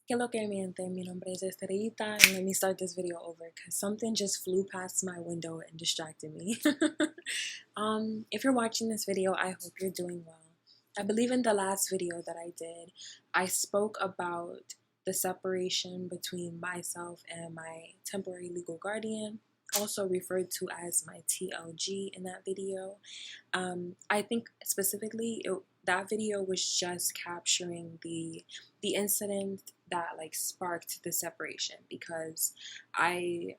Que lo que mi gente, mi nombre es Estrellita, and let me start this video over because something just flew past my window and distracted me. If you're watching this video, I hope you're doing well. I believe in the last video that I did, I spoke about the separation between myself and my temporary legal guardian, also referred to as my TLG in that video. I think specifically that video was just capturing the incident that like sparked the separation, because the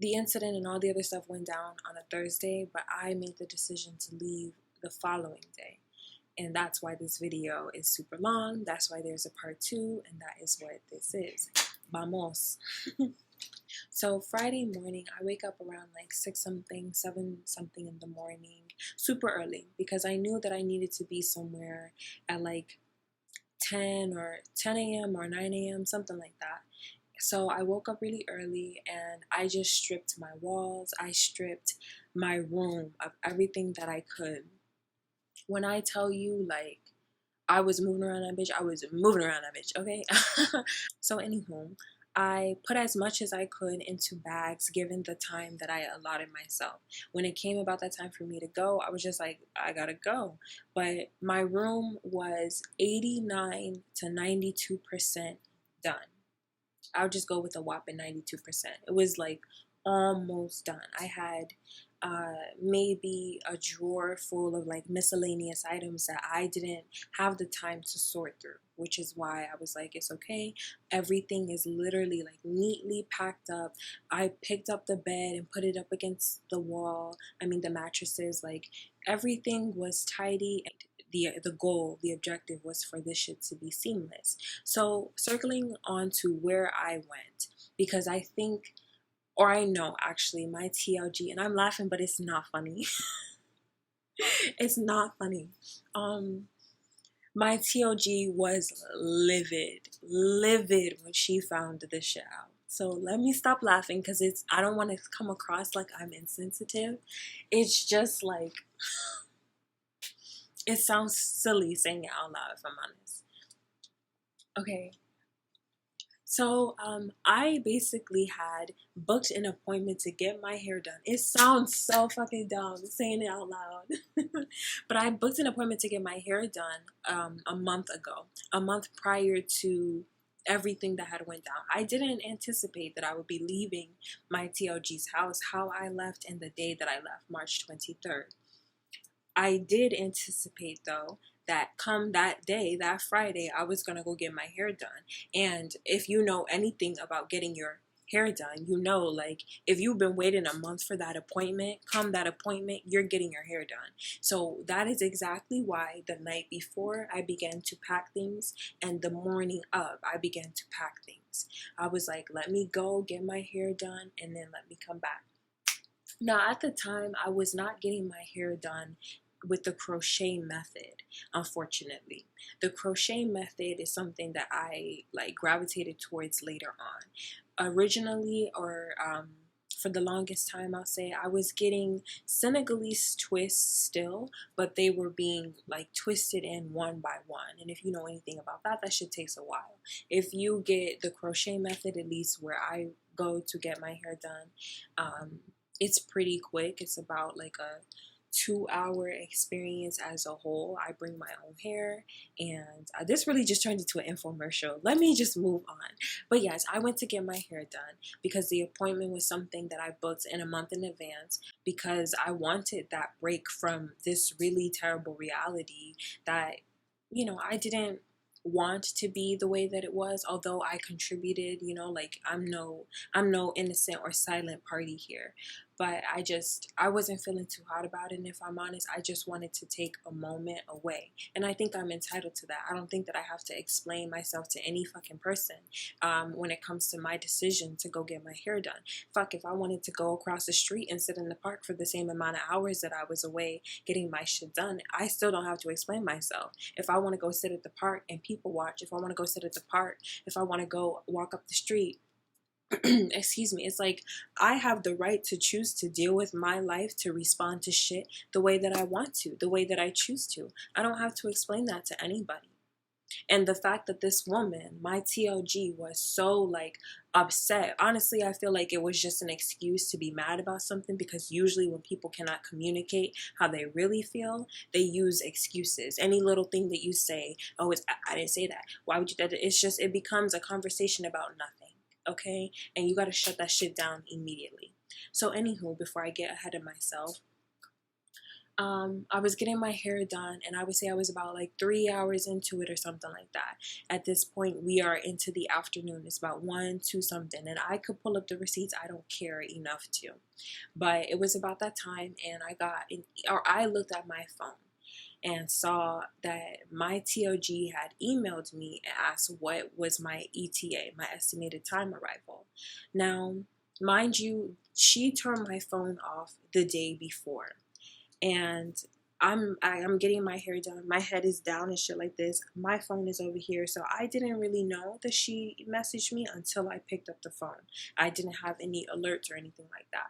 incident and all the other stuff went down on a Thursday, but I made the decision to leave the following day. And that's why this video is super long. That's why there's a part 2, and that is what this is. Vamos. So Friday morning, I wake up around like 6 something, 7 something in the morning, super early, because I knew that I needed to be somewhere at like 10 a.m. or 9 a.m., something like that. So I woke up really early and I just stripped my walls. I stripped my room of everything that I could. When I tell you, like, I was moving around that bitch, I was moving around that bitch, okay? So anywho, I put as much as I could into bags given the time that I allotted myself. When it came about that time for me to go, I was just like, I gotta go. But my room was 89 to 92% done. I'll just go with a whopping 92%. It was like almost done. I had maybe a drawer full of like miscellaneous items that I didn't have the time to sort through, which is why I was like, it's okay. Everything is literally like neatly packed up. I picked up the bed and put it up against the wall. The mattresses, like everything was tidy. The objective was for this shit to be seamless. So circling on to where I went, because I think, or I know actually, my TLG, and I'm laughing, but it's not funny. It's not funny. My TLG was livid when she found this shit out. So let me stop laughing, because I don't want to come across like I'm insensitive. It's just like, it sounds silly saying it out loud, if I'm honest. Okay. So I basically had booked an appointment to get my hair done. It sounds so fucking dumb saying it out loud. But I booked an appointment to get my hair done a month ago, a month prior to everything that had went down. I didn't anticipate that I would be leaving my TLG's house how I left and the day that I left, March 23rd. I did anticipate, though, that come that day, that Friday, I was going to go get my hair done. And if you know anything about getting your hair done, you know, like, if you've been waiting a month for that appointment, come that appointment, you're getting your hair done. So that is exactly why the night before I began to pack things, and the morning of I began to pack things. I was like, let me go get my hair done and then let me come back. Now, at the time, I was not getting my hair done with the crochet method, unfortunately. The crochet method is something that I like gravitated towards later on. Originally, or for the longest time, I'll say, I was getting Senegalese twists still, but they were being like twisted in one by one. And if you know anything about that, that shit takes a while. If you get the crochet method, at least where I go to get my hair done, it's pretty quick. It's about like a 2-hour experience as a whole. I bring my own hair, and this really just turned into an infomercial. Let me just move on. But yes, I went to get my hair done because the appointment was something that I booked in a month in advance, because I wanted that break from this really terrible reality that, you know, I didn't want to be the way that it was, although I contributed, you know, like I'm no innocent or silent party here. But I wasn't feeling too hot about it, and if I'm honest, I just wanted to take a moment away. And I think I'm entitled to that. I don't think that I have to explain myself to any fucking person when it comes to my decision to go get my hair done. Fuck, if I wanted to go across the street and sit in the park for the same amount of hours that I was away getting my shit done, I still don't have to explain myself. If I want to go sit at the park and people watch, if I want to go sit at the park, if I want to go walk up the street, excuse me, it's like I have the right to choose to deal with my life, to respond to shit the way that I want to, the way that I choose to. I don't have to explain that to anybody. And the fact that this woman, my TLG, was so like upset, honestly, I feel like it was just an excuse to be mad about something, because usually when people cannot communicate how they really feel, they use excuses. Any little thing that you say, oh, I didn't say that. Why would you? It's just, it becomes a conversation about nothing, okay? And you got to shut that shit down immediately. So anywho, before I get ahead of myself, I was getting my hair done, and I would say I was about like 3 hours into it or something like that. At this point, we are into the afternoon. It's about 1, 2 something, and I could pull up the receipts. I don't care enough to. But it was about that time, and I looked at my phone and saw that my TOG had emailed me and asked what was my ETA, my estimated time arrival. Now, mind you, she turned my phone off the day before. And I'm getting my hair done. My head is down and shit like this. My phone is over here. So I didn't really know that she messaged me until I picked up the phone. I didn't have any alerts or anything like that.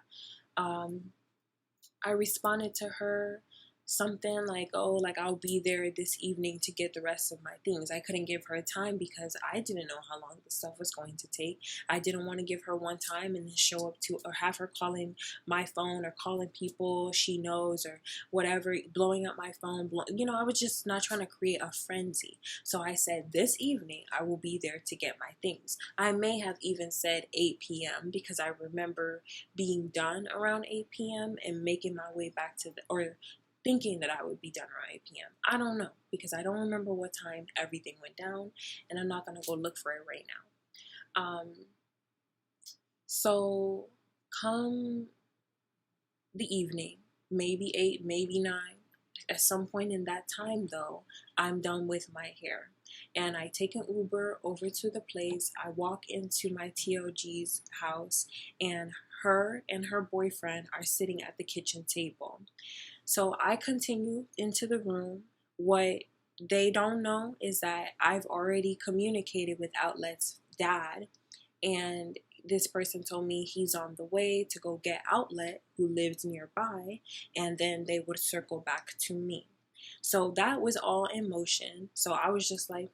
I responded to her something like, oh, like I'll be there this evening to get the rest of my things. I couldn't give her a time because I didn't know how long the stuff was going to take. I didn't want to give her one time and then show up to, or have her calling my phone or calling people she knows or whatever, blowing up my phone. I was just not trying to create a frenzy. So I said, this evening I will be there to get my things. I may have even said 8 p.m. because I remember being done around 8 p.m. and making my way back to or thinking that I would be done around 8 p.m. I don't know, because I don't remember what time everything went down, and I'm not going to go look for it right now. So come the evening, maybe 8, maybe 9, at some point in that time though, I'm done with my hair. And I take an Uber over to the place. I walk into my TOG's house, and her boyfriend are sitting at the kitchen table. So I continue into the room. What they don't know is that I've already communicated with Outlet's dad, and this person told me he's on the way to go get Outlet, who lived nearby, and then they would circle back to me. So that was all in motion. So I was just like,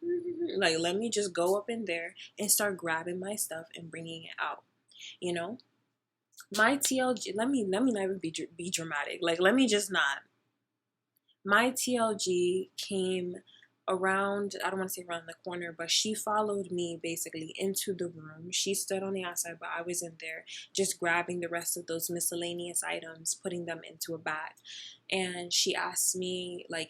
let me just go up in there and start grabbing my stuff and bringing it out, My TLG, let me not even be dramatic. Let me just not. My TLG came around, I don't want to say around the corner, but she followed me basically into the room. She stood on the outside, but I was in there just grabbing the rest of those miscellaneous items, putting them into a bag. And she asked me, I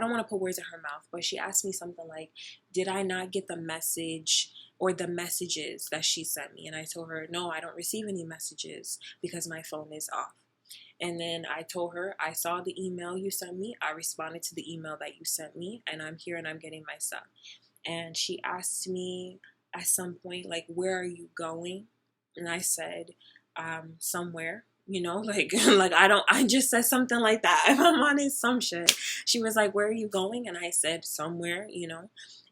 don't want to put words in her mouth, but she asked me something like, did I not get the message or the messages that she sent me? And I told her, no, I don't receive any messages because my phone is off. And then I told her, I saw the email you sent me. I responded to the email that you sent me, and I'm here and I'm getting my stuff. And she asked me at some point, where are you going? And I said, somewhere, I just said something like that. If I'm honest, some shit. She was like, where are you going? And I said, somewhere,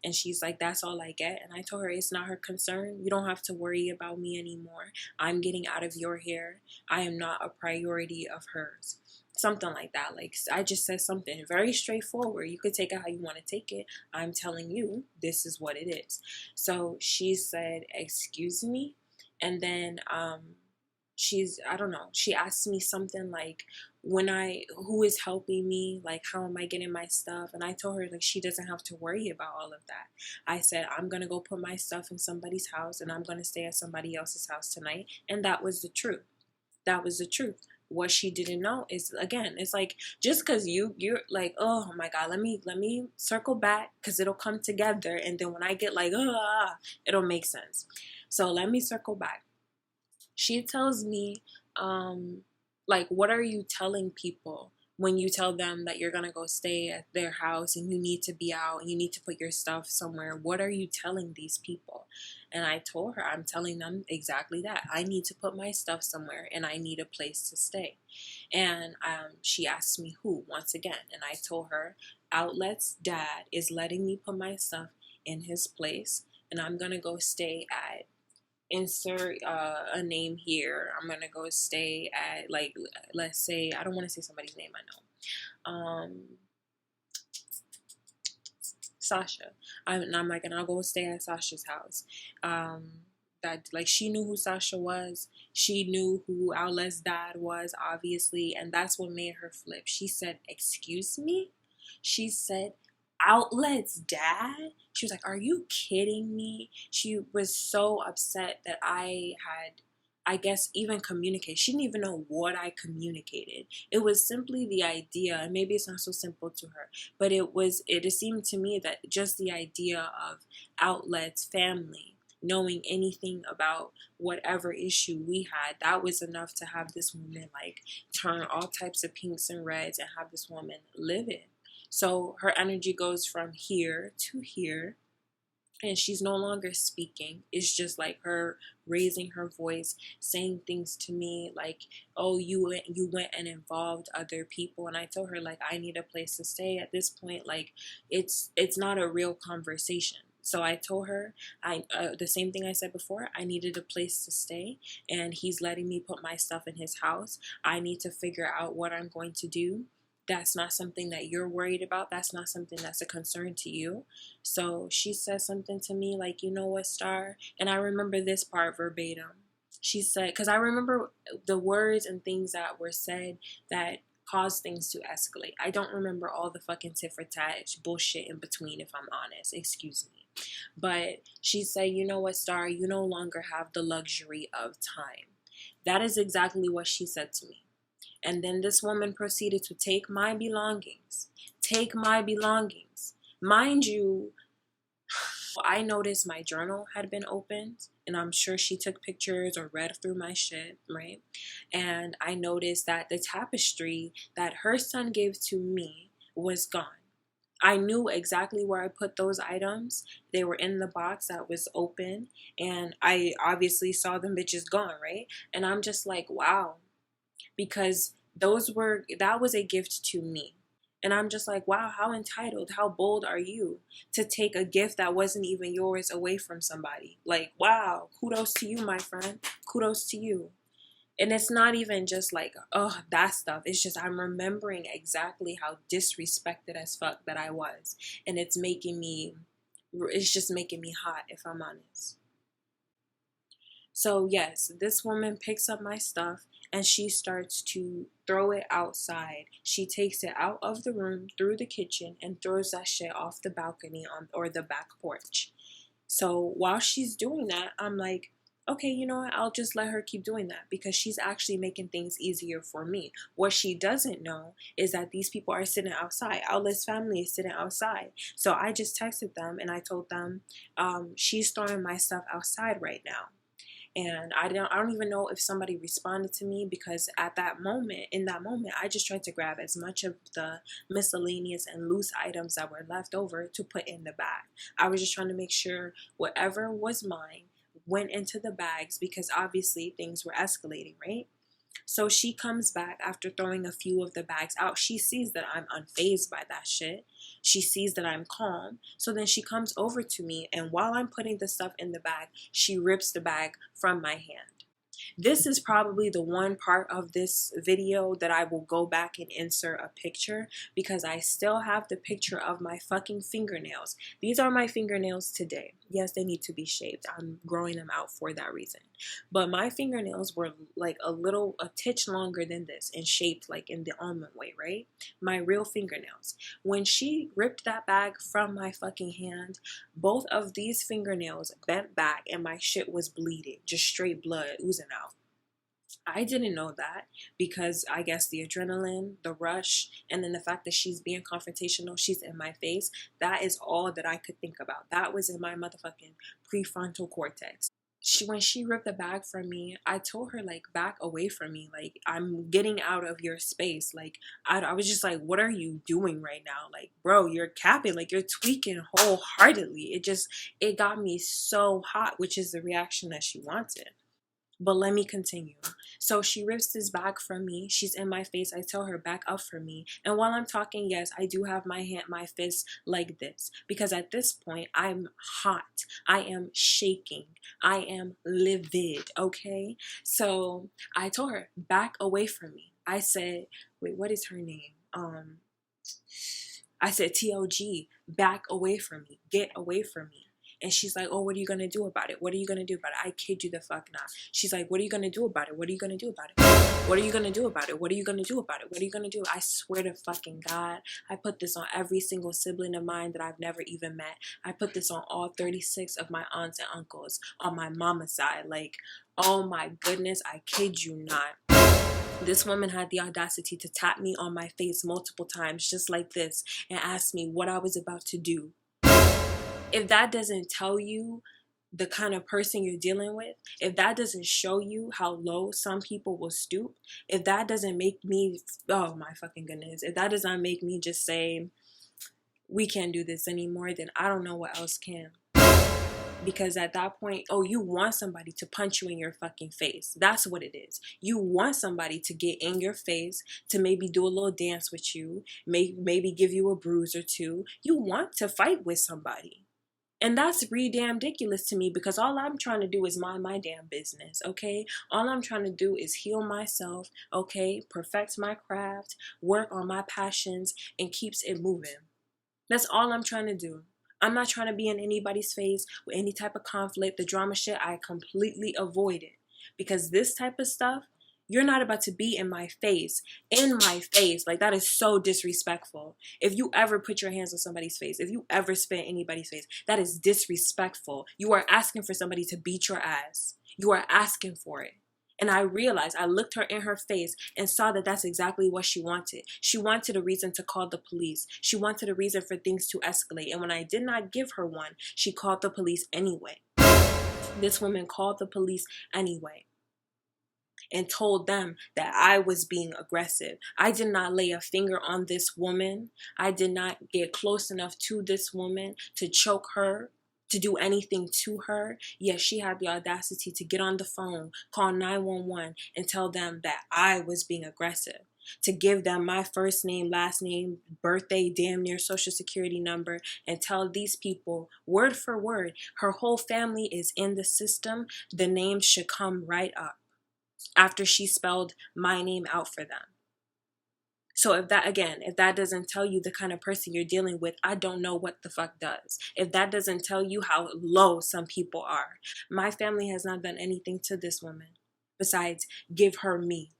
And she's like, that's all I get. And I told her, it's not her concern. You don't have to worry about me anymore. I'm getting out of your hair. I am not a priority of hers. Something like that. I just said something very straightforward. You could take it how you want to take it. I'm telling you, this is what it is. So she said, excuse me. And then, I don't know, she asked me something like, who is helping me? How am I getting my stuff? And I told her, she doesn't have to worry about all of that. I said, I'm going to go put my stuff in somebody's house, and I'm going to stay at somebody else's house tonight. And that was the truth. That was the truth. What she didn't know is, again, it's just because you're like, oh my God, let me circle back because it'll come together. And then when I get it'll make sense. So let me circle back. She tells me, what are you telling people when you tell them that you're going to go stay at their house and you need to be out and you need to put your stuff somewhere? What are you telling these people? And I told her, I'm telling them exactly that. I need to put my stuff somewhere and I need a place to stay. And she asked me who, once again. And I told her, Outlet's dad is letting me put my stuff in his place, and I'm going to go stay at, insert a name here. I'm gonna go stay at, let's say, I don't want to say somebody's name, I know, Sasha. I'm like, and I'll go stay at Sasha's house. That, like, she knew who Sasha was. She knew who Outlet's dad was, obviously, and that's what made her flip. She said, "Excuse me?" She said, "Outlet's dad?" She was like, "Are you kidding me?" She was so upset that I had, I guess, even communicate. She didn't even know what I communicated. It was simply the idea, and maybe it's not so simple to her, but it seemed to me that just the idea of Outlet's family knowing anything about whatever issue we had, that was enough to have this woman like turn all types of pinks and reds and have this woman livid. So her energy goes from here to here, and she's no longer speaking. It's just like her raising her voice, saying things to me like, "Oh, you went and involved other people." And I told her, like, I need a place to stay at this point. Like, it's not a real conversation. So I told her the same thing I said before. I needed a place to stay, and he's letting me put my stuff in his house. I need to figure out what I'm going to do. That's not something that you're worried about. That's not something that's a concern to you. So she said something to me like, "You know what, Star?" And I remember this part verbatim. She said, because I remember the words and things that were said that caused things to escalate. I don't remember all the fucking tit for tat bullshit in between, if I'm honest. Excuse me. But she said, "You know what, Star? You no longer have the luxury of time." That is exactly what she said to me. And then this woman proceeded to take my belongings. Take my belongings. Mind you, I noticed my journal had been opened, and I'm sure she took pictures or read through my shit, right? And I noticed that the tapestry that her son gave to me was gone. I knew exactly where I put those items. They were in the box that was open, and I obviously saw them bitches gone, right? And I'm just like, wow, because that was a gift to me. And I'm just like, wow, how entitled, how bold are you to take a gift that wasn't even yours away from somebody? Like, wow, kudos to you, my friend. Kudos to you. And it's not even just like, oh, that stuff. It's just I'm remembering exactly how disrespected as fuck that I was. And it's just making me hot, if I'm honest. So yes, this woman picks up my stuff and she starts to throw it outside. She takes it out of the room through the kitchen and throws that shit off the balcony or the back porch. So while she's doing that, I'm like, okay, you know what? I'll just let her keep doing that because she's actually making things easier for me. What she doesn't know is that these people are sitting outside. Outlet's family is sitting outside. So I just texted them and I told them, she's throwing my stuff outside right now. And I don't even know if somebody responded to me because in that moment, I just tried to grab as much of the miscellaneous and loose items that were left over to put in the bag. I was just trying to make sure whatever was mine went into the bags because obviously things were escalating, right? So she comes back after throwing a few of the bags out. She sees that I'm unfazed by that shit. She sees that I'm calm. So then she comes over to me, and while I'm putting the stuff in the bag, she rips the bag from my hand. This is probably the one part of this video that I will go back and insert a picture because I still have the picture of my fucking fingernails. These are my fingernails today. Yes, they need to be shaved. I'm growing them out for that reason. But my fingernails were like a titch longer than this and shaped like in the almond way, right? My real fingernails. When she ripped that bag from my fucking hand, both of these fingernails bent back and my shit was bleeding, just straight blood oozing out. I didn't know that because I guess the adrenaline, the rush, and then the fact that she's being confrontational, she's in my face, that is all that I could think about. That was in my motherfucking prefrontal cortex. When she ripped the bag from me, I told her, like, back away from me. Like, I'm getting out of your space. Like, I was just like, what are you doing right now? Like, bro, you're capping. Like, you're tweaking wholeheartedly. It got me so hot, which is the reaction that she wanted. But let me continue. So she rips this bag from me. She's in my face. I tell her back up from me. And while I'm talking, yes, I do have my fist like this. Because at this point, I'm hot. I am shaking. I am livid, okay? So I told her, back away from me. I said, wait, what is her name? I said, TLG, back away from me. Get away from me. And she's like, oh, what are you going to do about it? What are you going to do about it? I kid you the fuck not. She's like, what are you going to do about it? What are you going to do about it? What are you going to do about it? What are you going to do about it? What are you going to do? I swear to fucking God, I put this on every single sibling of mine that I've never even met. I put this on all 36 of my aunts and uncles on my mama's side. Like, oh my goodness, I kid you not. This woman had the audacity to tap me on my face multiple times just like this and ask me what I was about to do. If that doesn't tell you the kind of person you're dealing with, if that doesn't show you how low some people will stoop, if that doesn't make me, oh my fucking goodness, if that does not make me just say, we can't do this anymore, then I don't know what else can. Because at that point, oh, you want somebody to punch you in your fucking face. That's what it is. You want somebody to get in your face, to maybe do a little dance with you, maybe give you a bruise or two. You want to fight with somebody. And that's really damn ridiculous to me, because all I'm trying to do is mind my damn business, okay? All I'm trying to do is heal myself, okay? Perfect my craft, work on my passions, and keeps it moving. That's all I'm trying to do. I'm not trying to be in anybody's face with any type of conflict. The drama shit, I completely avoid it. Because this type of stuff, you're not about to be in my face. Like, that is so disrespectful. If you ever put your hands on somebody's face, if you ever spit in anybody's face, that is disrespectful. You are asking for somebody to beat your ass. You are asking for it. And I realized, I looked her in her face and saw that that's exactly what she wanted. She wanted a reason to call the police. She wanted a reason for things to escalate. And when I did not give her one, she called the police anyway. This woman called the police anyway and told them that I was being aggressive. I did not lay a finger on this woman. I did not get close enough to this woman to choke her, to do anything to her. Yet she had the audacity to get on the phone, call 911, and tell them that I was being aggressive. To give them my first name, last name, birthday, damn near social security number, and tell these people word for word, her whole family is in the system. The name should come right up after she spelled my name out for them. So if that doesn't tell you the kind of person you're dealing with, I don't know what the fuck does. If that doesn't tell you how low some people are. My family has not done anything to this woman besides give her me.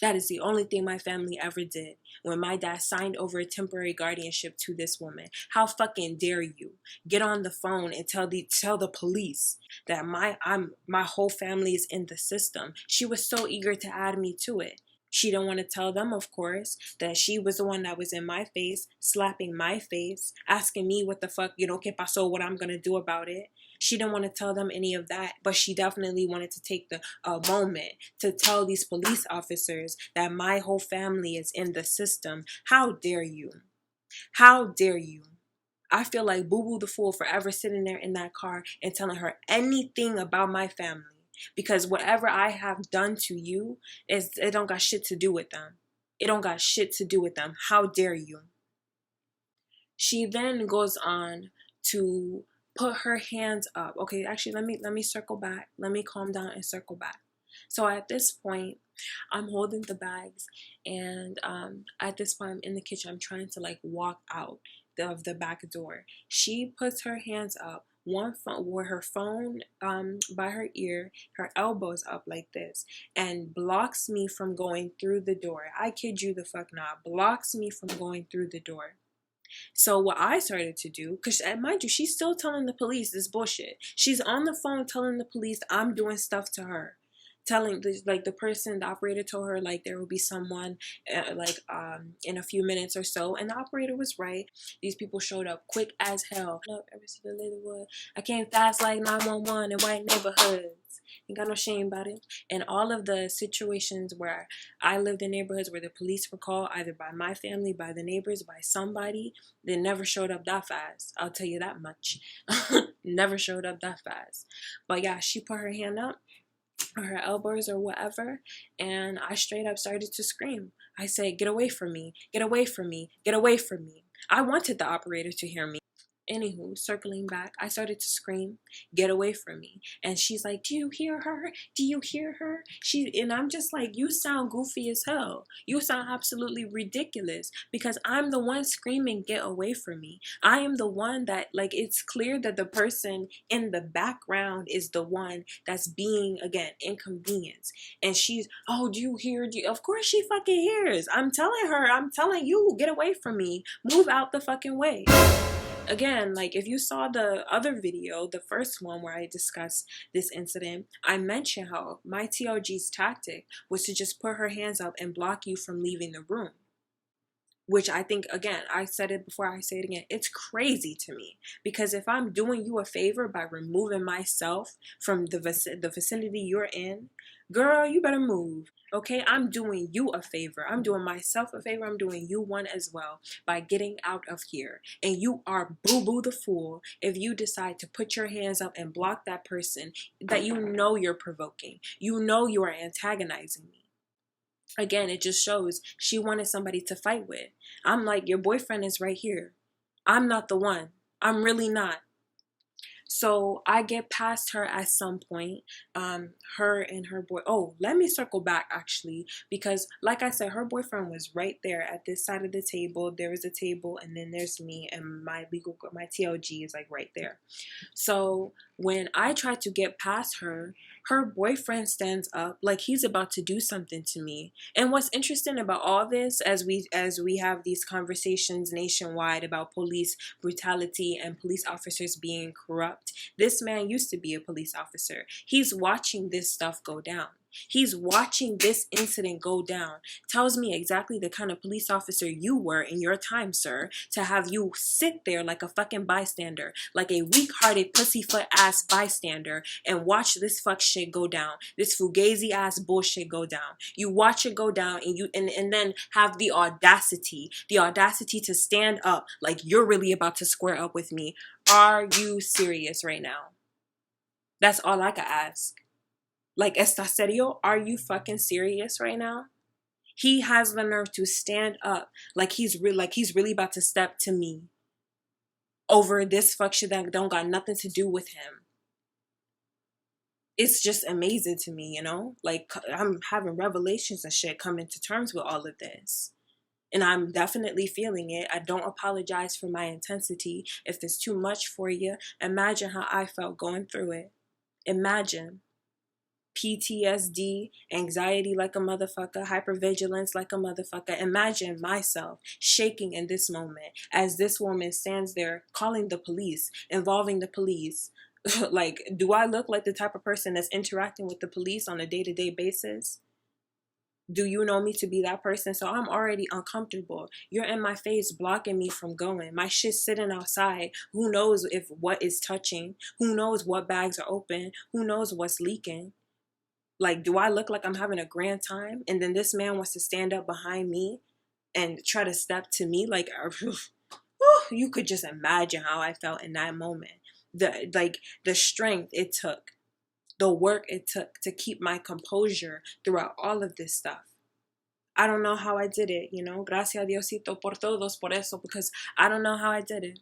That is the only thing my family ever did when my dad signed over a temporary guardianship to this woman. How fucking dare you get on the phone and tell the police that my whole family is in the system. She was so eager to add me to it. She didn't want to tell them, of course, that she was the one that was in my face, slapping my face, asking me what the fuck, que pasó, what I'm going to do about it. She didn't want to tell them any of that, but she definitely wanted to take the moment to tell these police officers that my whole family is in the system. How dare you? How dare you? I feel like Boo Boo the Fool forever sitting there in that car and telling her anything about my family. Because whatever I have done to you, it don't got shit to do with them. It don't got shit to do with them. How dare you? She then goes on to put her hands up. Okay, actually, let me circle back. Let me calm down and circle back. So at this point, I'm holding the bags, and at this point, I'm in the kitchen. I'm trying to walk out of the back door. She puts her hands up. One phone with her phone by her ear, her elbows up like this, and blocks me from going through the door. I kid you the fuck not. Blocks me from going through the door. So what I started to do, because mind you, she's still telling the police this bullshit. She's on the phone telling the police I'm doing stuff to her. Telling the operator told her there will be someone in a few minutes or so, and the operator was right. These people showed up quick as hell. I came fast like 911 in white neighborhoods. Ain't got no shame about it. And all of the situations where I lived in neighborhoods where the police were called either by my family, by the neighbors, by somebody, they never showed up that fast. I'll tell you that much. Never showed up that fast. But yeah, she put her hand up, or her elbows or whatever, and I straight up started to scream. I said, get away from me, get away from me, get away from me. I wanted the operator to hear me. Anywho, circling back, I started to scream, "Get away from me." And she's like, "Do you hear her? Do you hear her?" And I'm just like, "You sound goofy as hell. You sound absolutely ridiculous because I'm the one screaming, 'Get away from me.' I am the one that, like, it's clear that the person in the background is the one that's being, again, inconvenienced." And she's, "Oh, do you hear? Of course she fucking hears. I'm telling you, get away from me. Move out the fucking way." Again, like, if you saw the other video, the first one where I discussed this incident, I mentioned how my TLG's tactic was to just put her hands up and block you from leaving the room. Which I think, again, I said it before, I say it again, it's crazy to me. Because if I'm doing you a favor by removing myself from the vicinity you're in, girl, you better move. Okay, I'm doing you a favor. I'm doing myself a favor. I'm doing you one as well by getting out of here. And you are boo-boo the fool if you decide to put your hands up and block that person that you know you're provoking. You know you are antagonizing me. Again, it just shows she wanted somebody to fight with. I'm like, your boyfriend is right here. I'm not the one. I'm really not. So I get past her at some point, her and her boy. Oh, let me circle back actually, because like I said, her boyfriend was right there at this side of the table. There was a table, and then there's me, and my TLG is like right there. So when I try to get past her, her boyfriend stands up like he's about to do something to me. And what's interesting about all this, as we have these conversations nationwide about police brutality and police officers being corrupt, this man used to be a police officer. He's watching this stuff go down. He's watching this incident go down. Tells me exactly the kind of police officer you were in your time, sir, to have you sit there like a fucking bystander, like a weak-hearted pussyfoot ass bystander, and watch this fuck shit go down. This fugazi ass bullshit go down. You watch it go down, and then have the audacity to stand up like you're really about to square up with me. Are you serious right now? That's all I can ask. Like, ¿estás serio? Are you fucking serious right now? He has the nerve to stand up like he's really about to step to me over this fuck shit that don't got nothing to do with him. It's just amazing to me, you know? Like, I'm having revelations and shit, coming to terms with all of this. And I'm definitely feeling it. I don't apologize for my intensity. If it's too much for you, imagine how I felt going through it. Imagine. PTSD, anxiety like a motherfucker, hypervigilance like a motherfucker. Imagine myself shaking in this moment as this woman stands there calling the police, involving the police. Like, do I look like the type of person that's interacting with the police on a day-to-day basis? Do you know me to be that person? So I'm already uncomfortable. You're in my face blocking me from going. My shit's sitting outside. Who knows if what is touching? Who knows what bags are open? Who knows what's leaking? Like, do I look like I'm having a grand time? And then this man wants to stand up behind me and try to step to me? Like, you could just imagine how I felt in that moment. The strength it took, the work it took to keep my composure throughout all of this stuff. I don't know how I did it, you know? Gracias Diosito por todos por eso, because I don't know how I did it.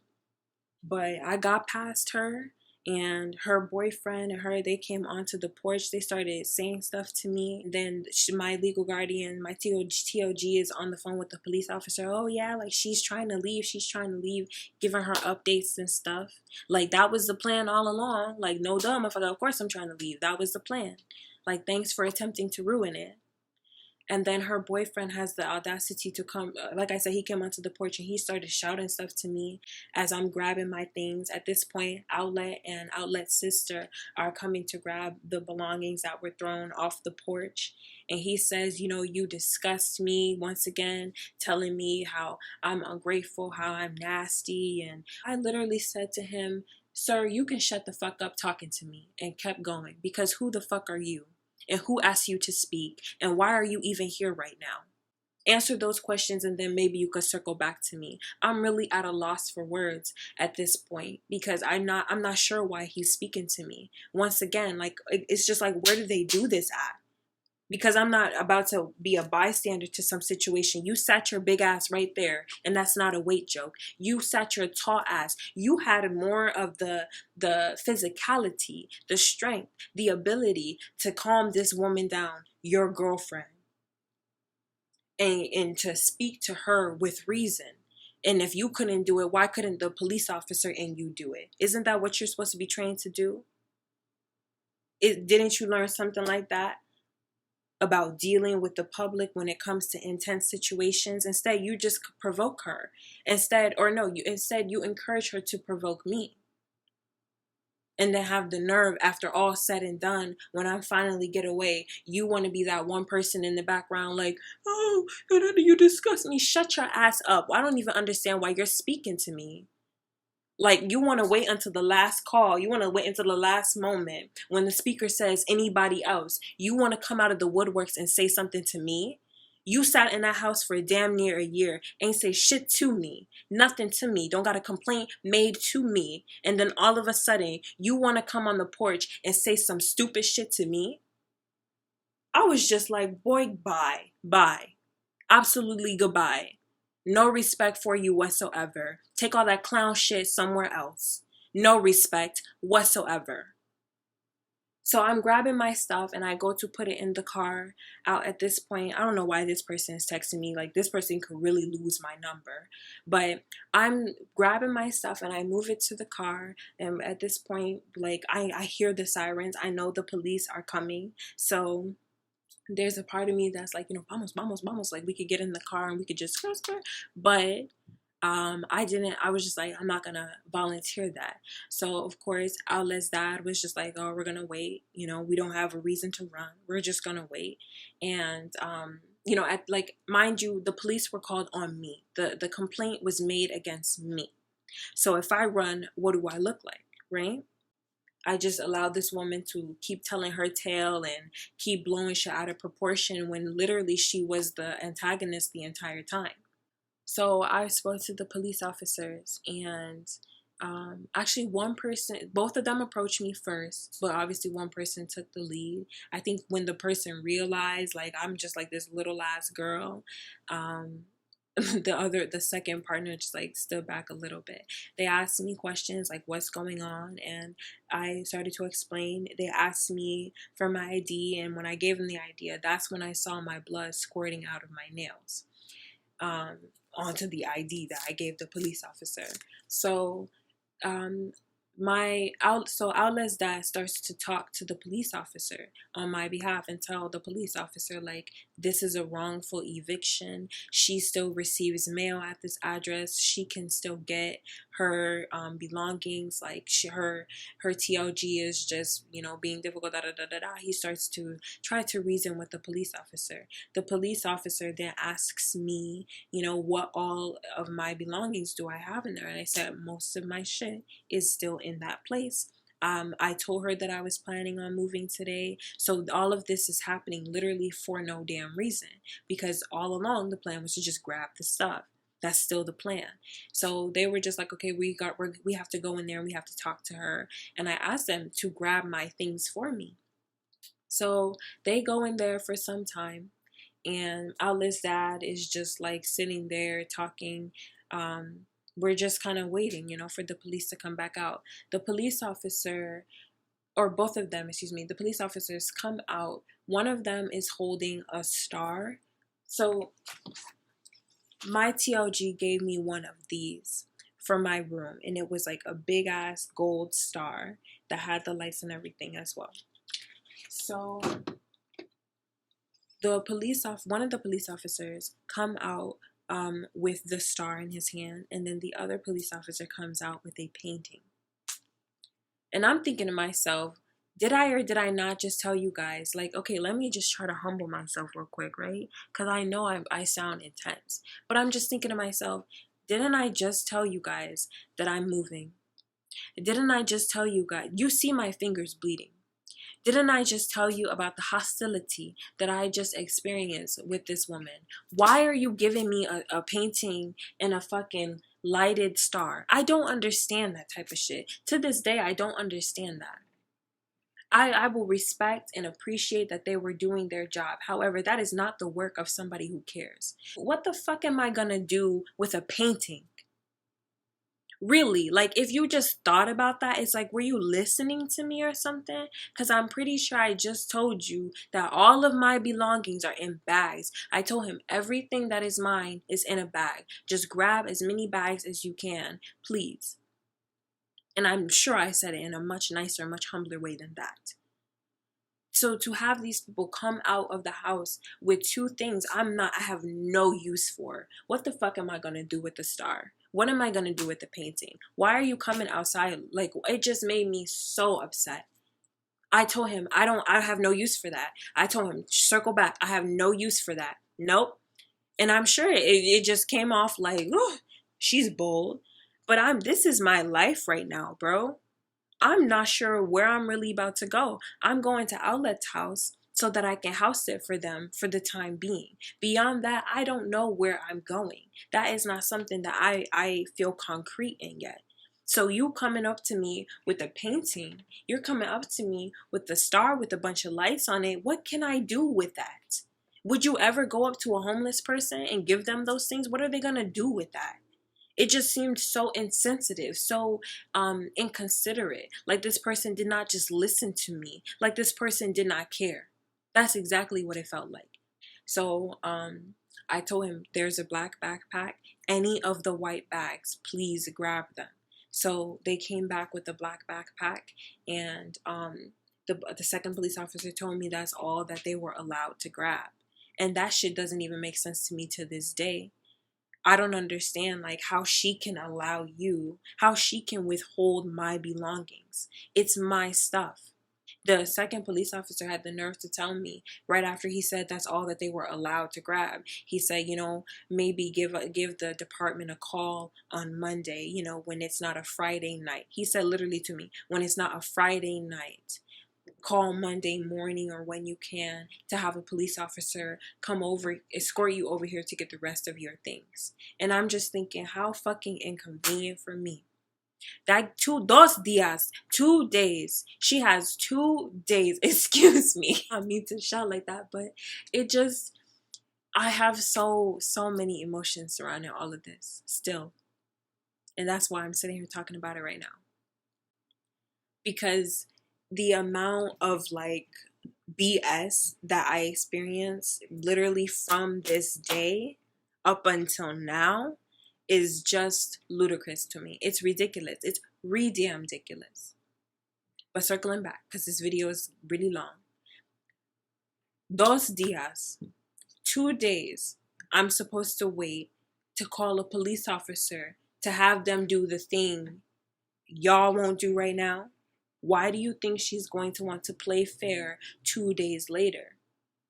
But I got past her. And her boyfriend and her, they came onto the porch. They started saying stuff to me. Then my legal guardian, my TOG is on the phone with the police officer. Oh yeah, like she's trying to leave, giving her updates and stuff. Like, that was the plan all along. Like, no duh, motherfucker, of course I'm trying to leave. That was the plan. Like, thanks for attempting to ruin it. And then her boyfriend has the audacity to come, like I said, he came onto the porch and he started shouting stuff to me as I'm grabbing my things. At this point, Outlet and Outlet's sister are coming to grab the belongings that were thrown off the porch. And he says, you know, you disgust me, once again, telling me how I'm ungrateful, how I'm nasty. And I literally said to him, sir, you can shut the fuck up talking to me, and kept going, because who the fuck are you? And who asked you to speak? And why are you even here right now? Answer those questions, and then maybe you could circle back to me. I'm really at a loss for words at this point, because I'm not sure why he's speaking to me. Once again, like, it's just like, where do they do this at? because I'm not about to be a bystander to some situation. You sat your big ass right there, and that's not a weight joke. You sat your tall ass. You had more of the physicality, the strength, the ability to calm this woman down, your girlfriend, and to speak to her with reason. And if you couldn't do it, why couldn't the police officer and you do it? Isn't that what you're supposed to be trained to do? Didn't you learn something like that about dealing with the public when it comes to intense situations? Instead, you just provoke her. Instead you encourage her to provoke me. And then have the nerve, after all said and done, when I finally get away, you want to be that one person in the background like, oh, you disgust me. Shut your ass up. I don't even understand why you're speaking to me. Like, you want to wait until the last call. You want to wait until the last moment when the speaker says anybody else. You want to come out of the woodworks and say something to me? You sat in that house for damn near a year, ain't say shit to me, nothing to me, don't got a complaint made to me, and then all of a sudden you want to come on the porch and say some stupid shit to me? I was just like, boy, bye, absolutely goodbye. No respect for you whatsoever. Take all that clown shit somewhere else. No respect whatsoever. So I'm grabbing my stuff and I go to put it in the car. Out at this point, I don't know why this person is texting me. Like, this person could really lose my number. But I'm grabbing my stuff and I move it to the car. And at this point, like, I hear the sirens. I know the police are coming. So there's a part of me that's like, vamos. Like, we could get in the car and we could just skirt. But I was just like, I'm not gonna volunteer that. So of course, Outlet's dad was just like, oh, we're gonna wait. We don't have a reason to run. We're just gonna wait. And at, like, mind you, the police were called on me. The complaint was made against me. So if I run, what do I look like, right? I just allowed this woman to keep telling her tale and keep blowing shit out of proportion when literally she was the antagonist the entire time. So I spoke to the police officers, and actually both of them approached me first, but obviously one person took the lead. I think when the person realized, like, I'm just like this little ass girl, the second partner just like stood back a little bit. They asked me questions like, what's going on? And I started to explain. They asked me for my ID, and when I gave them the ID, that's when I saw my blood squirting out of my nails. Onto the ID that I gave the police officer. So Outlet's dad starts to talk to the police officer on my behalf and tell the police officer, like, this is a wrongful eviction. She still receives mail at this address. She can still get her belongings. Like, her TLG is just, being difficult, He starts to try to reason with the police officer. The police officer then asks me, what all of my belongings do I have in there? And I said, most of my shit is still in that place. I told her that I was planning on moving today. So all of this is happening literally for no damn reason, because all along the plan was to just grab the stuff. That's still the plan. So they were just like, okay, we have to go in there and we have to talk to her. And I asked them to grab my things for me. So they go in there for some time, and Outlet's dad is just like sitting there talking. We're just kind of waiting, for the police to come back out. The police officer, or both of them, the police officers come out. One of them is holding a star. So my TLG gave me one of these for my room, and it was like a big ass gold star that had the lights and everything as well. So one of the police officers come out with the star in his hand, and then the other police officer comes out with a painting. And I'm thinking to myself, did I or did I not just tell you guys, like, okay, let me just try to humble myself real quick, right? Because I know I sound intense, but I'm just thinking to myself, didn't I just tell you guys that I'm moving? Didn't I just tell you guys, you see my fingers bleeding? Didn't I just tell you about the hostility that I just experienced with this woman? Why are you giving me a painting and a fucking lighted star? I don't understand that type of shit. To this day, I don't understand that. I will respect and appreciate that they were doing their job. However, that is not the work of somebody who cares. What the fuck am I gonna do with a painting? Really, like, if you just thought about that, it's like, were you listening to me or something? Because I'm pretty sure I just told you that all of my belongings are in bags. I told him everything that is mine is in a bag. Just grab as many bags as you can, please. And I'm sure I said it in a much nicer, much humbler way than that. So to have these people come out of the house with two things I have no use for. What the fuck am I gonna do with the star? What am I gonna do with the painting? Why are you coming outside? Like, it just made me so upset. I told him, I have no use for that. I told him, circle back. I have no use for that. Nope. And I'm sure it just came off like, oh, she's bold. But this is my life right now, bro. I'm not sure where I'm really about to go. I'm going to Outlet's house so that I can house it for them for the time being. Beyond that, I don't know where I'm going. That is not something that I feel concrete in yet. So you coming up to me with a painting, you're coming up to me with the star with a bunch of lights on it. What can I do with that? Would you ever go up to a homeless person and give them those things? What are they going to do with that? It just seemed so insensitive, so inconsiderate. Like this person did not just listen to me. Like this person did not care. That's exactly what it felt like. So I told him, there's a black backpack. Any of the white bags, please grab them. So they came back with the black backpack, and the second police officer told me that's all that they were allowed to grab. And that shit doesn't even make sense to me to this day. I don't understand, like, how she can allow you, how she can withhold my belongings. It's my stuff. The second police officer had the nerve to tell me right after he said that's all that they were allowed to grab. He said, maybe give the department a call on Monday, when it's not a Friday night. He said literally to me, when it's not a Friday night, call Monday morning or when you can to have a police officer come over, escort you over here to get the rest of your things. And I'm just thinking, how fucking inconvenient for me. That 2 days. She has 2 days. Excuse me. I mean to shout like that, but it just, I have so many emotions surrounding all of this still. And that's why I'm sitting here talking about it right now. Because the amount of like BS that I experienced literally from this day up until now is just ludicrous to me. It's ridiculous. It's damn ridiculous. But circling back, because this video is really long. 2 days, I'm supposed to wait to call a police officer to have them do the thing y'all won't do right now. Why do you think she's going to want to play fair 2 days later?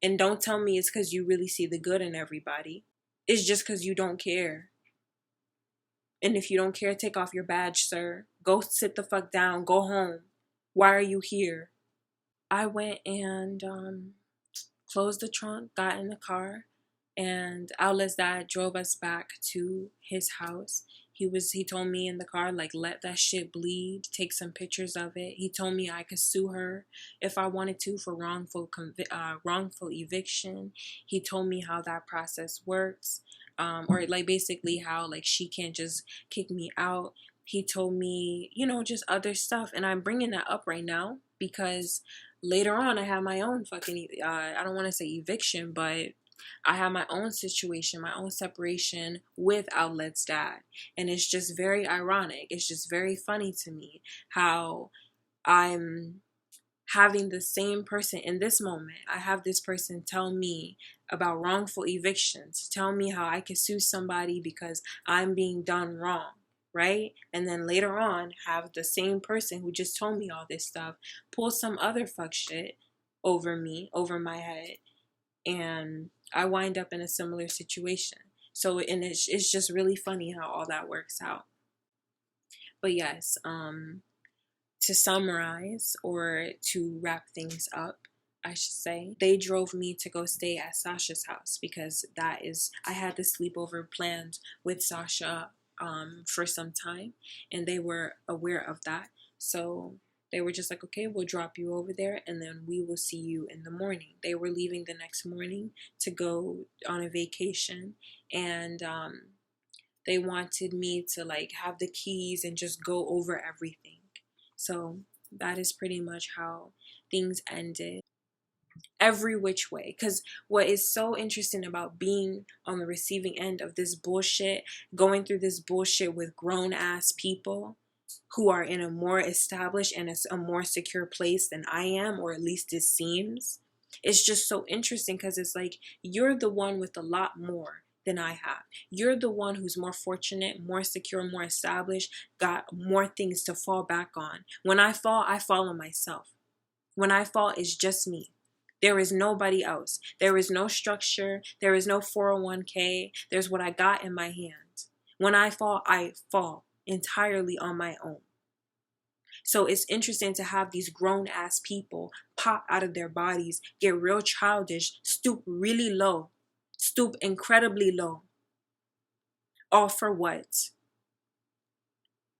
And don't tell me it's because you really see the good in everybody. It's just because you don't care. And if you don't care, take off your badge, sir. Go sit the fuck down. Go home. Why are you here? I went and closed the trunk, got in the car, and Outlet's dad drove us back to his house. He told me in the car, like, let that shit bleed, take some pictures of it. He told me I could sue her if I wanted to for wrongful eviction. He told me how that process works, or like basically how like she can't just kick me out. He told me, just other stuff, and I'm bringing that up right now because later on I have my own fucking, I don't want to say eviction, but I have my own situation, my own separation with Outlet's dad. And it's just very ironic. It's just very funny to me how I'm having the same person in this moment. I have this person tell me about wrongful evictions, tell me how I can sue somebody because I'm being done wrong, right? And then later on, have the same person who just told me all this stuff pull some other fuck shit over me, over my head, and I wind up in a similar situation. So, and it's just really funny how all that works out. But yes, to summarize or to wrap things up, I should say, they drove me to go stay at Sasha's house because I had the sleepover planned with Sasha for some time, and they were aware of that. So They were just like, okay, we'll drop you over there and then we will see you in the morning. They were leaving the next morning to go on a vacation, and they wanted me to like have the keys and just go over everything. So that is pretty much how things ended, every which way. Because what is so interesting about being on the receiving end of this bullshit, going through this bullshit with grown ass people who are in a more established and a more secure place than I am, or at least it seems, it's just so interesting because it's like you're the one with a lot more than I have. You're the one who's more fortunate, more secure, more established, got more things to fall back on. When I fall on myself. When I fall, it's just me. There is nobody else. There is no structure. There is no 401k. There's what I got in my hands. When I fall entirely on my own. So it's interesting to have these grown ass people pop out of their bodies, get real childish, stoop really low, stoop incredibly low. All for what?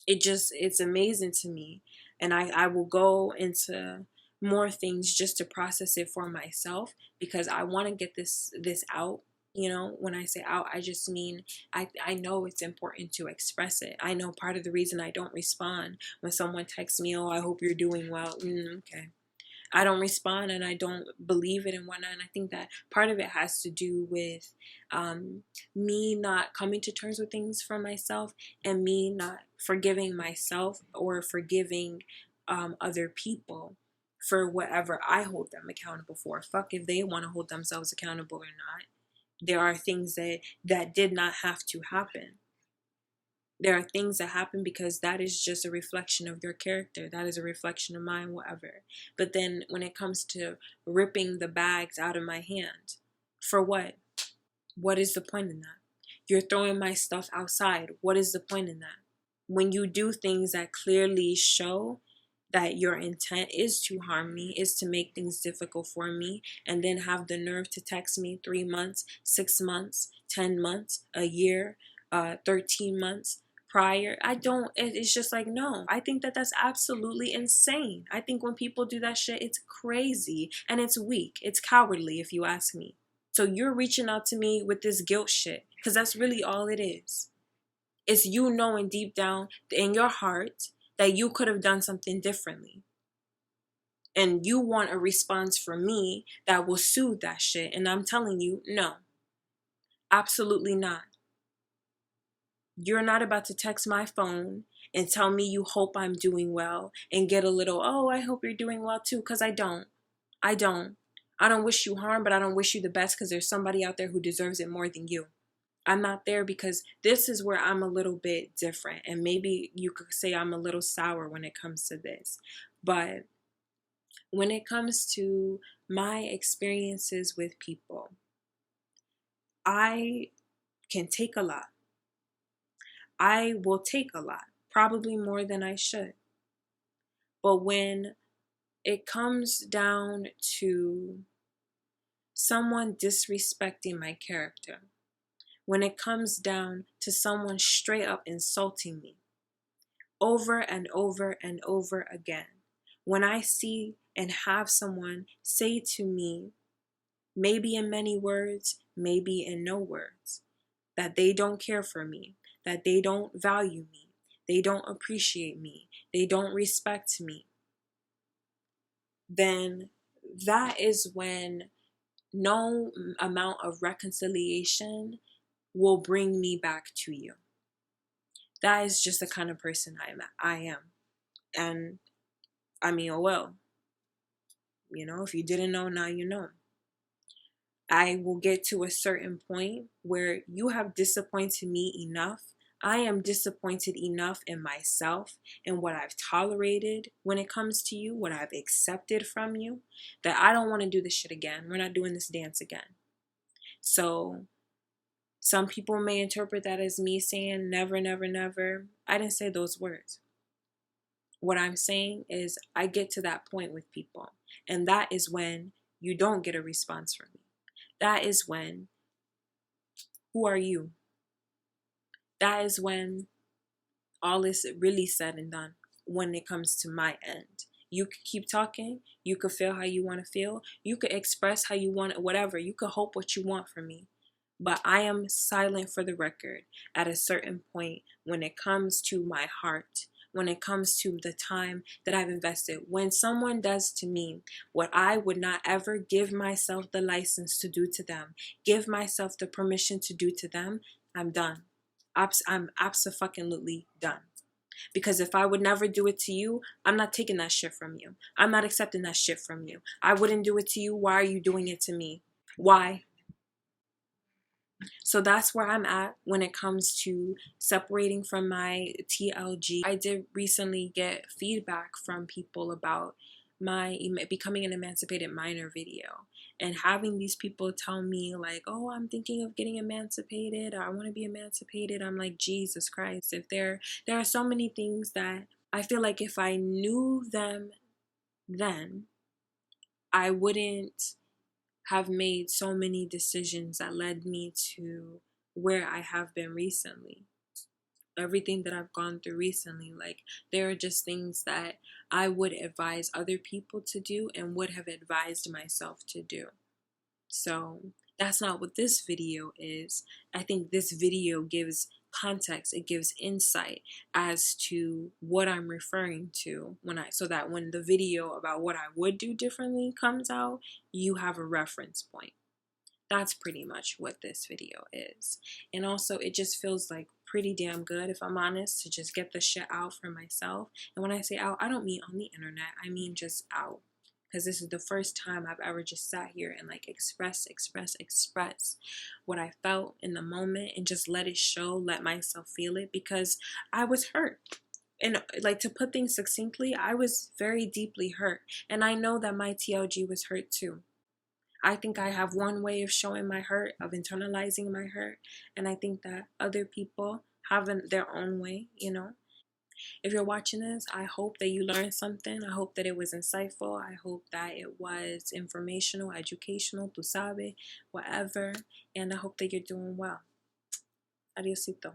It's amazing to me. And I will go into more things just to process it for myself, because I want to get this out. You know, when I say out, I just mean I know it's important to express it. I know part of the reason I don't respond when someone texts me, oh, I hope you're doing well. Okay. I don't respond and I don't believe it and whatnot. And I think that part of it has to do with me not coming to terms with things for myself, and me not forgiving myself or forgiving other people for whatever I hold them accountable for. Fuck if they want to hold themselves accountable or not. There are things that did not have to happen. There are things that happen because that is just a reflection of your character. That is a reflection of mine, whatever. But then when it comes to ripping the bags out of my hand, for what? What is the point in that? You're throwing my stuff outside. What is the point in that? When you do things that clearly show that your intent is to harm me, is to make things difficult for me, and then have the nerve to text me 3 months, 6 months, 10 months, a year, 13 months prior, it's just like, no. I think that that's absolutely insane. I think when people do that shit, it's crazy and it's weak. It's cowardly, if you ask me. So you're reaching out to me with this guilt shit, because that's really all it is. It's you knowing deep down in your heart that you could have done something differently. And you want a response from me that will soothe that shit. And I'm telling you, no. Absolutely not. You're not about to text my phone and tell me you hope I'm doing well and get a little, oh, I hope you're doing well too, because I don't. I don't wish you harm, but I don't wish you the best, because there's somebody out there who deserves it more than you. I'm not there, because this is where I'm a little bit different. And maybe you could say I'm a little sour when it comes to this. But when it comes to my experiences with people, I can take a lot. I will take a lot, probably more than I should. But when it comes down to someone disrespecting my character, when it comes down to someone straight up insulting me over and over and over again, when I see and have someone say to me, maybe in many words, maybe in no words, that they don't care for me, that they don't value me, they don't appreciate me, they don't respect me, then that is when no amount of reconciliation will bring me back to you. That is just the kind of person I am. And I mean, oh well. You know, if you didn't know, now you know. I will get to a certain point where you have disappointed me enough. I am disappointed enough in myself and what I've tolerated when it comes to you, what I've accepted from you, that I don't want to do this shit again. We're not doing this dance again. So some people may interpret that as me saying never, never, never. I didn't say those words. What I'm saying is I get to that point with people, and that is when you don't get a response from me. That is when, who are you? That is when all is really said and done when it comes to my end. You could keep talking. You could feel how you want to feel. You could express how you want it, whatever. You could hope what you want from me. But I am silent for the record at a certain point when it comes to my heart, when it comes to the time that I've invested. When someone does to me what I would not ever give myself the license to do to them, give myself the permission to do to them, I'm done. I'm absolutely done. Because if I would never do it to you, I'm not taking that shit from you. I'm not accepting that shit from you. I wouldn't do it to you. Why are you doing it to me? Why? So that's where I'm at when it comes to separating from my TLG. I did recently get feedback from people about my becoming an emancipated minor video, and having these people tell me like, oh, I'm thinking of getting emancipated, or I want to be emancipated. I'm like, Jesus Christ. If there are so many things that I feel like if I knew them then, I wouldn't have made so many decisions that led me to where I have been recently. Everything that I've gone through recently, like, there are just things that I would advise other people to do and would have advised myself to do. So that's not what this video is. I think this video gives context, it gives insight as to what I'm referring to so that when the video about what I would do differently comes out, you have a reference point. That's pretty much what this video is. And also, it just feels like pretty damn good, if I'm honest, to just get the shit out for myself. And when I say out, I don't mean on the internet, I mean just out. Because this is the first time I've ever just sat here and like express what I felt in the moment and just let it show, let myself feel it, because I was hurt. And like, to put things succinctly, I was very deeply hurt. And I know that my TLG was hurt too. I think I have one way of showing my hurt, of internalizing my hurt. And I think that other people have their own way, you know. If you're watching this, I hope that you learned something. I hope that it was insightful. I hope that it was informational, educational, tu sabe, whatever. And I hope that you're doing well. Adiosito.